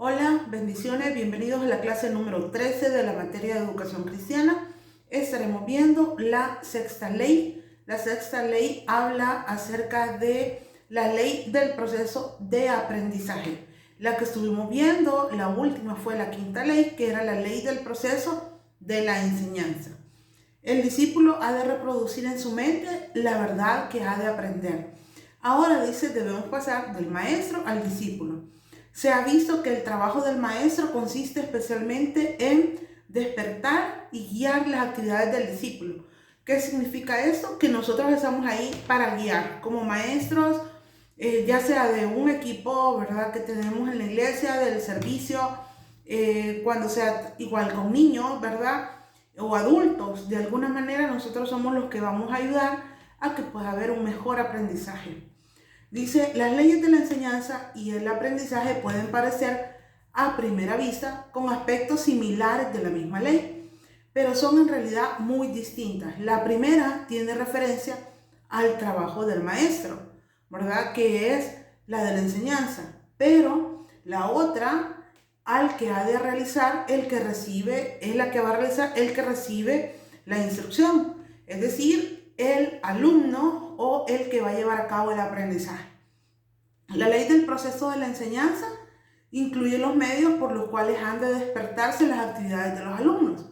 Hola, bendiciones, bienvenidos a la clase número 13 de la materia de educación cristiana. Estaremos viendo la sexta ley. La sexta ley habla acerca de la ley del proceso de aprendizaje. La que estuvimos viendo, la última fue la quinta ley, que era la ley del proceso de la enseñanza. El discípulo ha de reproducir en su mente la verdad que ha de aprender. Ahora dice, debemos pasar del maestro al discípulo. Se ha visto que el trabajo del maestro consiste especialmente en despertar y guiar las actividades del discípulo. ¿Qué significa esto? Que nosotros estamos ahí para guiar como maestros, ya sea de un equipo, ¿verdad?, que tenemos en la iglesia, del servicio, cuando sea igual con niños, ¿verdad?, o adultos. De alguna manera nosotros somos los que vamos a ayudar a que pueda haber un mejor aprendizaje. Dice, las leyes de la enseñanza y el aprendizaje pueden parecer a primera vista con aspectos similares de la misma ley, pero son en realidad muy distintas. La primera tiene referencia al trabajo del maestro, ¿verdad?, que es la de la enseñanza, pero la otra al que ha de realizar el que recibe, es la que va a realizar el que recibe la instrucción, es decir, el alumno o el que va a llevar a cabo el aprendizaje. La ley del proceso de la enseñanza incluye los medios por los cuales han de despertarse las actividades de los alumnos.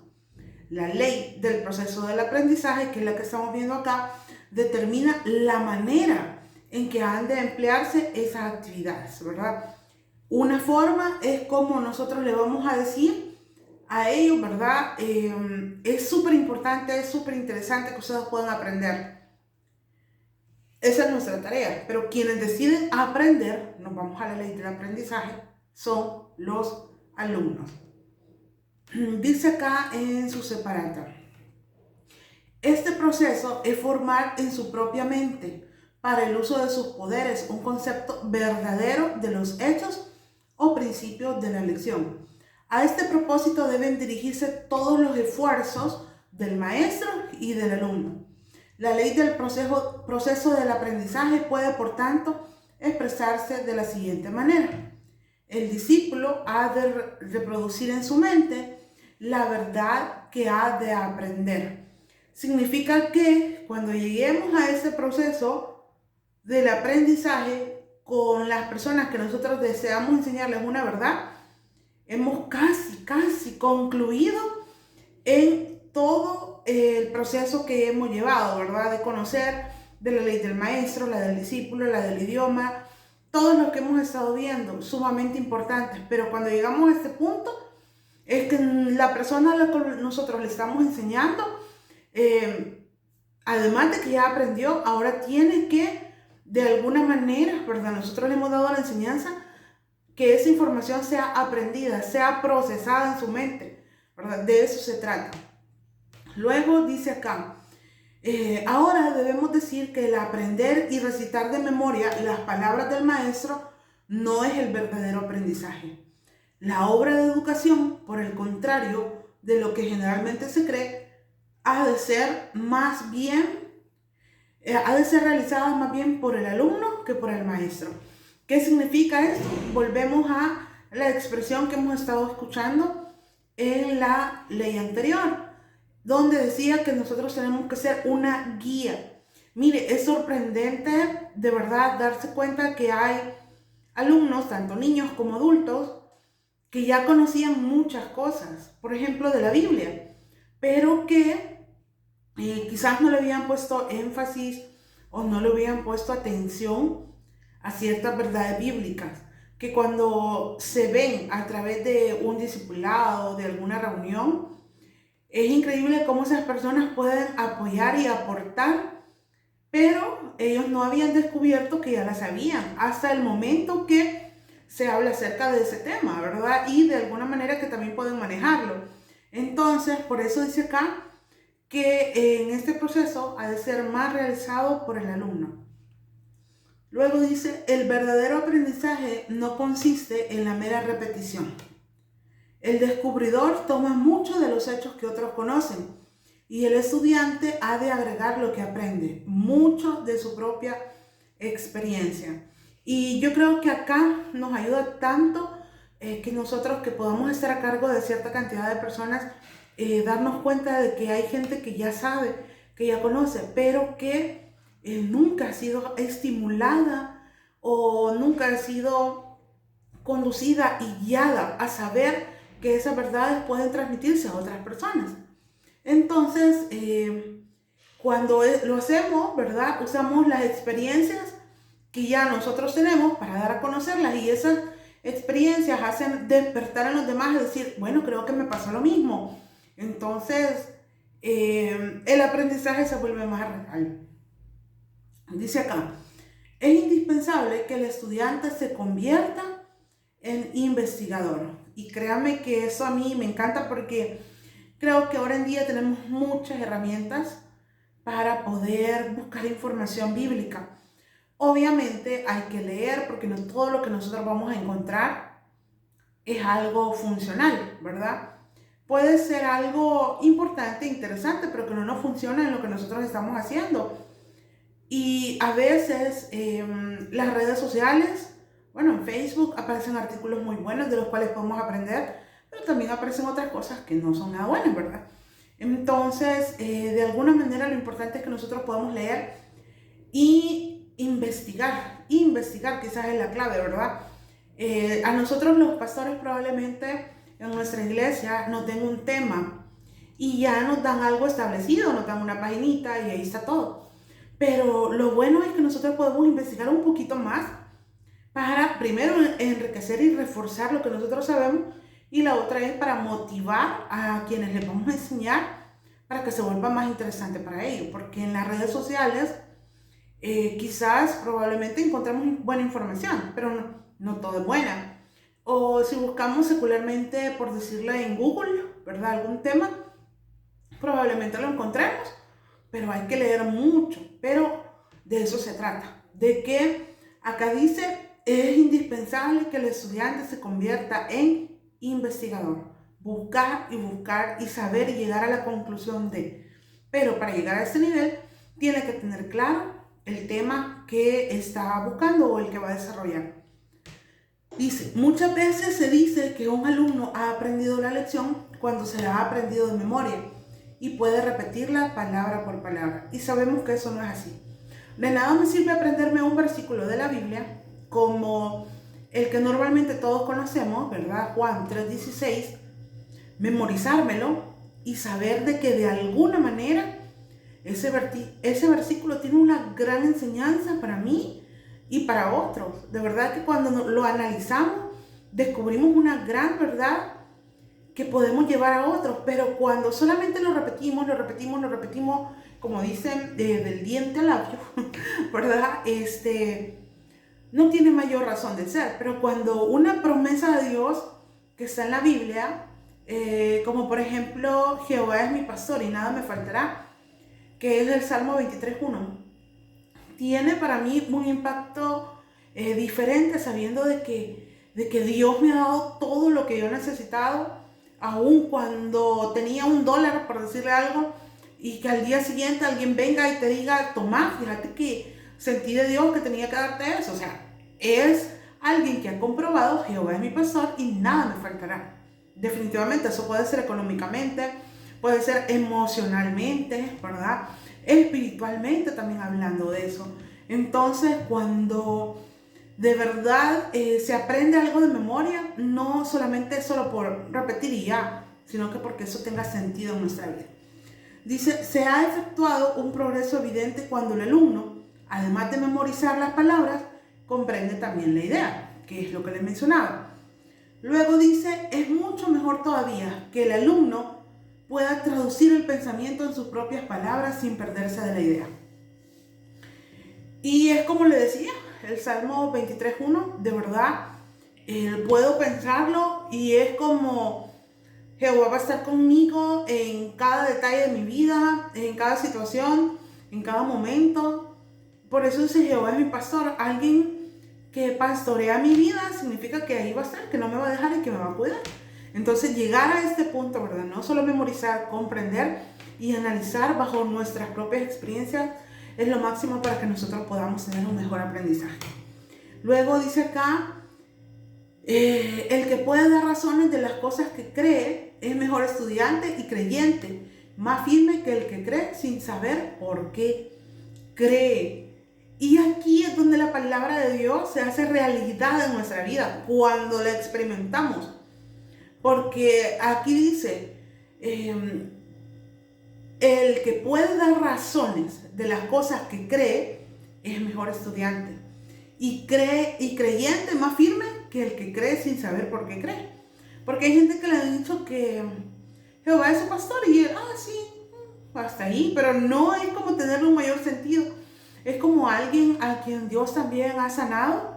La ley del proceso del aprendizaje, que es la que estamos viendo acá, determina la manera en que han de emplearse esas actividades, ¿verdad? Una forma es como nosotros le vamos a decir a ellos, ¿verdad? Es súper importante, es súper interesante que ustedes puedan aprender. Esa es nuestra tarea, pero quienes deciden aprender, nos vamos a la ley del aprendizaje, son los alumnos. Dice acá en su separata, este proceso es formar en su propia mente, para el uso de sus poderes, un concepto verdadero de los hechos o principios de la lección. A este propósito deben dirigirse todos los esfuerzos del maestro y del alumno. La ley del proceso del aprendizaje puede, por tanto, expresarse de la siguiente manera. El discípulo ha de reproducir en su mente la verdad que ha de aprender. Significa que cuando lleguemos a ese proceso del aprendizaje con las personas que nosotros deseamos enseñarles una verdad, hemos casi concluido en todo el proceso que hemos llevado, ¿verdad? De conocer de la ley del maestro, la del discípulo, la del idioma, todos los que hemos estado viendo, sumamente importantes. Pero cuando llegamos a este punto, es que la persona a la que nosotros le estamos enseñando, además de que ya aprendió, ahora tiene que, de alguna manera, ¿verdad? Nosotros le hemos dado la enseñanza, que esa información sea aprendida, sea procesada en su mente, ¿verdad? De eso se trata. Luego dice acá, ahora debemos decir que el aprender y recitar de memoria las palabras del maestro no es el verdadero aprendizaje. La obra de educación, por el contrario de lo que generalmente se cree, ha de ser realizada más bien por el alumno que por el maestro. ¿Qué significa esto? Volvemos a la expresión que hemos estado escuchando en la ley anterior, donde decía que nosotros tenemos que ser una guía. Mire, es sorprendente de verdad darse cuenta que hay alumnos, tanto niños como adultos, que ya conocían muchas cosas, por ejemplo, de la Biblia, pero que quizás no le habían puesto énfasis o no le habían puesto atención a ciertas verdades bíblicas, que cuando se ven a través de un discipulado, de alguna reunión, es increíble cómo esas personas pueden apoyar y aportar, pero ellos no habían descubierto que ya la sabían hasta el momento que se habla acerca de ese tema, ¿verdad? Y de alguna manera que también pueden manejarlo. Entonces, por eso dice acá que en este proceso ha de ser más realizado por el alumno. Luego dice, el verdadero aprendizaje no consiste en la mera repetición. El descubridor toma mucho de los hechos que otros conocen y el estudiante ha de agregar lo que aprende, mucho de su propia experiencia. Y yo creo que acá nos ayuda tanto que nosotros que podamos estar a cargo de cierta cantidad de personas, darnos cuenta de que hay gente que ya sabe, que ya conoce, pero que nunca ha sido estimulada o nunca ha sido conducida y guiada a saber que esas verdades pueden transmitirse a otras personas. Entonces, cuando lo hacemos, ¿verdad? Usamos las experiencias que ya nosotros tenemos para dar a conocerlas, y esas experiencias hacen despertar en los demás y decir, bueno, creo que me pasó lo mismo. Entonces, el aprendizaje se vuelve más real. Dice acá, es indispensable que el estudiante se convierta en investigador. Y créanme que eso a mí me encanta, porque creo que ahora en día tenemos muchas herramientas para poder buscar información bíblica. Obviamente hay que leer, porque no todo lo que nosotros vamos a encontrar es algo funcional, ¿verdad? Puede ser algo importante, interesante, pero que no nos funciona en lo que nosotros estamos haciendo. Y a veces las redes sociales, bueno, en Facebook aparecen artículos muy buenos de los cuales podemos aprender, pero también aparecen otras cosas que no son nada buenas, ¿verdad? Entonces, de alguna manera lo importante es que nosotros podamos leer y investigar quizás es la clave, ¿verdad? A nosotros los pastores probablemente en nuestra iglesia nos den un tema y ya nos dan algo establecido, nos dan una paginita y ahí está todo. Pero lo bueno es que nosotros podemos investigar un poquito más para primero enriquecer y reforzar lo que nosotros sabemos, y la otra es para motivar a quienes les vamos a enseñar para que se vuelva más interesante para ellos, porque en las redes sociales quizás probablemente encontremos buena información, pero no todo es buena. O si buscamos secularmente, por decirle en Google, ¿verdad? Algún tema, probablemente lo encontremos, pero hay que leer mucho. Pero de eso se trata, de que acá dice, es indispensable que el estudiante se convierta en investigador. Buscar y saber y llegar a la conclusión de. Pero para llegar a ese nivel, tiene que tener claro el tema que está buscando o el que va a desarrollar. Dice, muchas veces se dice que un alumno ha aprendido la lección cuando se la ha aprendido de memoria y puede repetirla palabra por palabra. Y sabemos que eso no es así. De nada me sirve aprenderme un versículo de la Biblia como el que normalmente todos conocemos, ¿verdad? Juan 3:16, memorizármelo y saber de que de alguna manera ese versículo tiene una gran enseñanza para mí y para otros. De verdad que cuando lo analizamos, descubrimos una gran verdad que podemos llevar a otros. Pero cuando solamente lo repetimos, como dicen, del diente al labio, ¿verdad? No tiene mayor razón de ser. Pero cuando una promesa de Dios que está en la Biblia, como por ejemplo, Jehová es mi pastor y nada me faltará, que es el Salmo 23:1, tiene para mí un impacto diferente, sabiendo de que Dios me ha dado todo lo que yo he necesitado, aun cuando tenía $1, por decirle algo, y que al día siguiente alguien venga y te diga, toma, fíjate que sentí de Dios que tenía que darte eso. O sea, es alguien que ha comprobado, Jehová es mi pastor y nada me faltará. Definitivamente eso puede ser económicamente, puede ser emocionalmente, ¿verdad? Espiritualmente también hablando de eso. Entonces, cuando de verdad se aprende algo de memoria, no solamente solo por repetir y ya, sino que porque eso tenga sentido en nuestra vida. Dice, se ha efectuado un progreso evidente cuando el alumno, además de memorizar las palabras, comprende también la idea, que es lo que les mencionaba. Luego dice, es mucho mejor todavía que el alumno pueda traducir el pensamiento en sus propias palabras sin perderse de la idea. Y es como le decía, el Salmo 23:1, de verdad, puedo pensarlo y es como Jehová va a estar conmigo en cada detalle de mi vida, en cada situación, en cada momento. Por eso dice, Jehová es mi pastor. Alguien que pastorea mi vida significa que ahí va a estar, que no me va a dejar y que me va a cuidar. Entonces, llegar a este punto, ¿verdad? No solo memorizar, comprender y analizar bajo nuestras propias experiencias es lo máximo para que nosotros podamos tener un mejor aprendizaje. Luego dice acá, El que puede dar razones de las cosas que cree es mejor estudiante y creyente, más firme que el que cree sin saber por qué cree. Y aquí es donde la palabra de Dios se hace realidad en nuestra vida, cuando la experimentamos. Porque aquí dice, el que puede dar razones de las cosas que cree es mejor estudiante y creyente más firme que el que cree sin saber por qué cree. Porque hay gente que le ha dicho que Jehová es su pastor y él, sí, hasta ahí, pero no es como tenerle un mayor sentido. Es como alguien a quien Dios también ha sanado.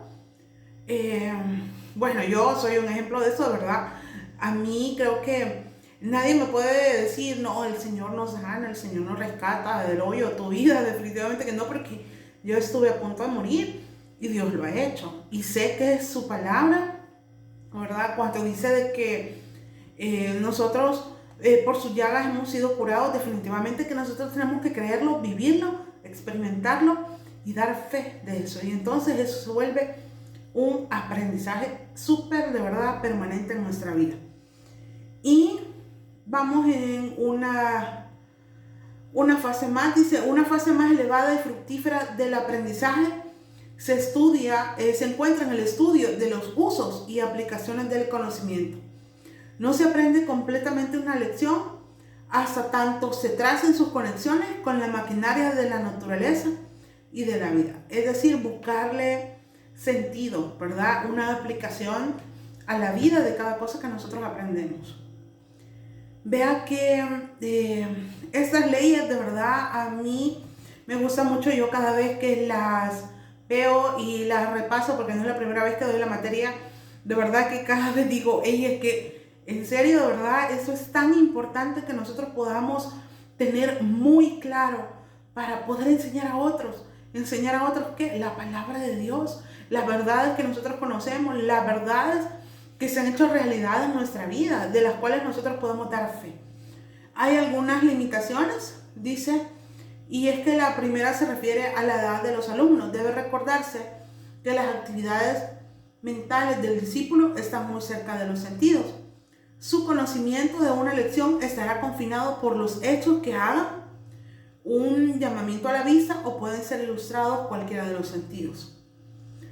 Bueno, yo soy un ejemplo de eso, de verdad. A mí creo que nadie me puede decir, no, el Señor nos sana, el Señor nos rescata del hoyo tu vida, definitivamente que no, porque yo estuve a punto de morir y Dios lo ha hecho. Y sé que es su palabra, ¿verdad? Cuando dice de que nosotros por sus llagas hemos sido curados, definitivamente que nosotros tenemos que creerlo, vivirlo, experimentarlo y dar fe de eso. Y entonces eso se vuelve un aprendizaje súper, de verdad, permanente en nuestra vida. Y vamos en una fase más, dice, una fase más elevada y fructífera del aprendizaje se encuentra en el estudio de los usos y aplicaciones del conocimiento. No se aprende completamente una lección hasta tanto se tracen sus conexiones con la maquinaria de la naturaleza y de la vida. Es decir, buscarle sentido, ¿verdad? Una aplicación a la vida de cada cosa que nosotros aprendemos. Vea que estas leyes, de verdad, a mí me gusta mucho. Yo cada vez que las veo y las repaso, porque no es la primera vez que doy la materia, de verdad que cada vez digo, es que en serio, de verdad, eso es tan importante que nosotros podamos tener muy claro para poder enseñar a otros. Enseñar a otros ¿qué? La palabra de Dios, las verdades que nosotros conocemos, las verdades que se han hecho realidad en nuestra vida, de las cuales nosotros podemos dar fe. Hay algunas limitaciones, dice, y es que la primera se refiere a la edad de los alumnos. Debe recordarse que las actividades mentales del discípulo están muy cerca de los sentidos. Su conocimiento de una lección estará confinado por los hechos que hagan un llamamiento a la vista o pueden ser ilustrados cualquiera de los sentidos.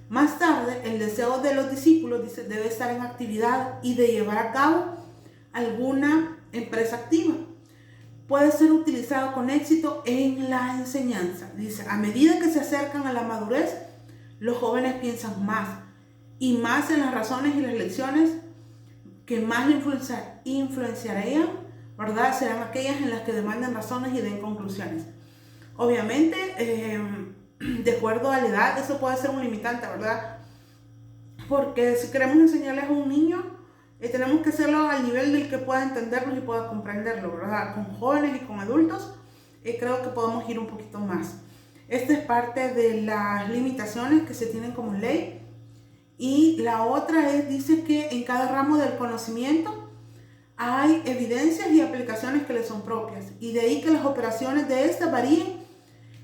Más tarde, el deseo de los discípulos, dice, debe estar en actividad y de llevar a cabo alguna empresa activa. Puede ser utilizado con éxito en la enseñanza. Dice, a medida que se acercan a la madurez, los jóvenes piensan más y más en las razones y las lecciones que más le influenciarían, ¿verdad? Serán aquellas en las que demanden razones y den conclusiones. Obviamente, de acuerdo a la edad, eso puede ser un limitante, ¿verdad? Porque si queremos enseñarles a un niño, tenemos que hacerlo al nivel del que pueda entendernos y pueda comprenderlo, ¿verdad? Con jóvenes y con adultos, creo que podemos ir un poquito más. Esta es parte de las limitaciones que se tienen como ley. Y la otra dice que en cada ramo del conocimiento hay evidencias y aplicaciones que le son propias. Y de ahí que las operaciones de estas varíen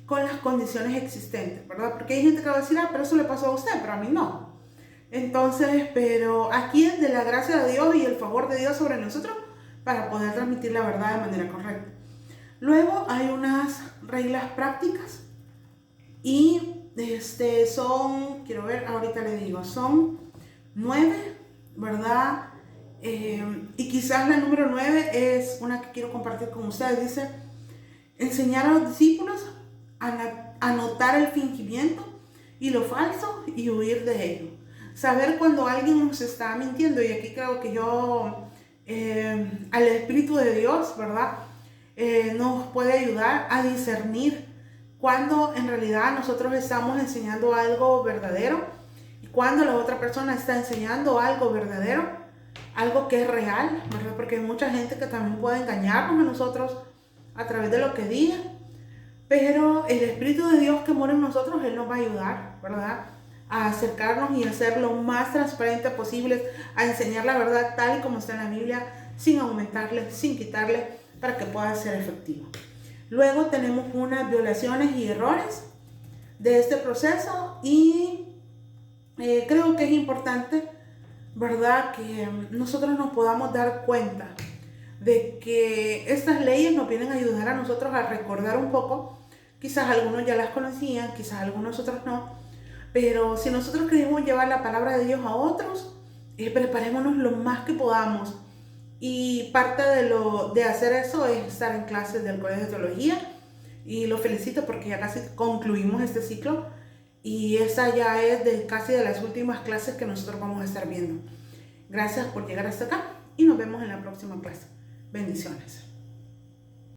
con las condiciones existentes, ¿verdad? Porque hay gente que va a decir, pero eso le pasó a usted, pero a mí no. Entonces, pero aquí es de la gracia de Dios y el favor de Dios sobre nosotros para poder transmitir la verdad de manera correcta. Luego hay unas reglas prácticas y son, quiero ver, ahorita le digo, son 9, ¿verdad? Y quizás la número 9 es una que quiero compartir con ustedes. Dice, enseñar a los discípulos a notar el fingimiento y lo falso y huir de ello. Saber cuando alguien nos está mintiendo, y aquí creo que yo, al Espíritu de Dios, ¿verdad? Nos puede ayudar a discernir cuando en realidad nosotros estamos enseñando algo verdadero y cuando la otra persona está enseñando algo verdadero, algo que es real, ¿verdad? Porque hay mucha gente que también puede engañarnos a nosotros a través de lo que diga, pero el Espíritu de Dios que mora en nosotros, Él nos va a ayudar, ¿verdad? A acercarnos y a ser lo más transparente posible, a enseñar la verdad tal y como está en la Biblia, sin aumentarle, sin quitarle, para que pueda ser efectivo. Luego tenemos unas violaciones y errores de este proceso y creo que es importante ¿verdad? Que nosotros nos podamos dar cuenta de que estas leyes nos vienen a ayudar a nosotros a recordar un poco. Quizás algunos ya las conocían, quizás algunos otros no, pero si nosotros queremos llevar la palabra de Dios a otros, preparémonos lo más que podamos. Y parte de hacer eso es estar en clases del Colegio de Teología. Y lo felicito porque ya casi concluimos este ciclo. Y esa ya es casi de las últimas clases que nosotros vamos a estar viendo. Gracias por llegar hasta acá y nos vemos en la próxima clase. Bendiciones.